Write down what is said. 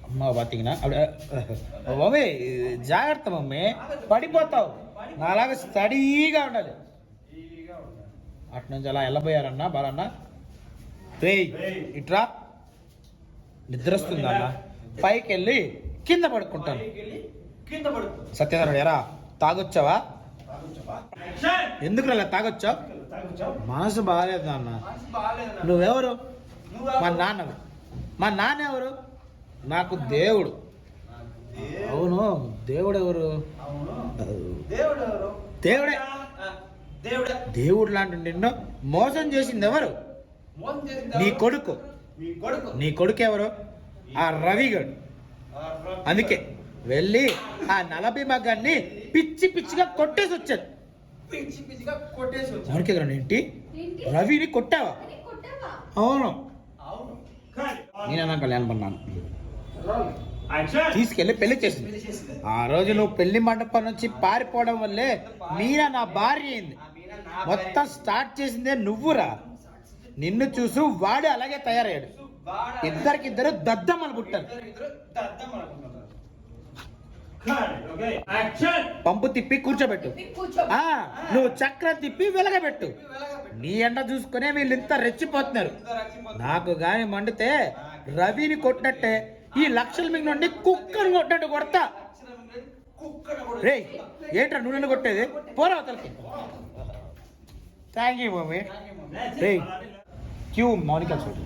అమ్మ పాతీங்கன்னா మమ్మీ జాగ్రత్త మమ్మీ, పడిపోతావు. నాలాగా స్టడీగా ఉండాలి. అటు నుంచి అలా వెళ్ళబోయారన్నా బాలన్నా. రే ఇట్రా, నిద్ర వస్తుంది అన్న. పైకి వెళ్ళి కింద పడుకుంటాను. సత్యనారాయణ ఎరా తాగొచ్చావా? ఎందుకు అలా తాగొచ్చావు? మనసు బాగాలేదు అన్న. నువ్వెవరు? మా నాన్న. మా నాన్న ఎవరు? నాకు దేవుడు. అవును, దేవుడు ఎవరు? దేవుడే. దేవుడు లాంటి నిన్ను మోసం చేసింది ఎవరు? నీ కొడుకు. నీ కొడుకు ఎవరు? ఆ రవిగడు. అందుకే వెళ్ళి ఆ 40 మగాన్ని పిచ్చి పిచ్చిగా కొట్టేసి వచ్చాను. ఏంటి రవిని కొట్టావా? అవును, నేనన్నా కళ్యాణం పన్నాను. తీసుకెళ్ళి పెళ్లి చేసింది. ఆ రోజు నువ్వు పెళ్లి మండపం నుంచి పారిపోవడం వల్లే మీరా నా భార్య అయింది. మొత్తం స్టార్ట్ చేసిందే నువ్వురా. నిన్ను చూసు వాడు అలాగే తయారయ్యాడు. ఇద్దరికిద్దరు దద్దమ్మలు పుట్టారు. పంపు తిప్పి కూర్చోబెట్టు. నువ్వు చక్రం తిప్పి వెలగబెట్టు. నీ ఎండ చూసుకునే వీళ్ళింత రెచ్చిపోతున్నారు. నాకు గాని మండితే రవిని కొట్టినట్టే ఈ లక్షల నుండి కుక్కను కొట్టినట్టు కొడతా. రే ఏంట్రా నువ్వు నన్ను కొట్టేది? పోరా అవతలకి. Thank you mummy. రే క్యూ మౌనిక చూడు.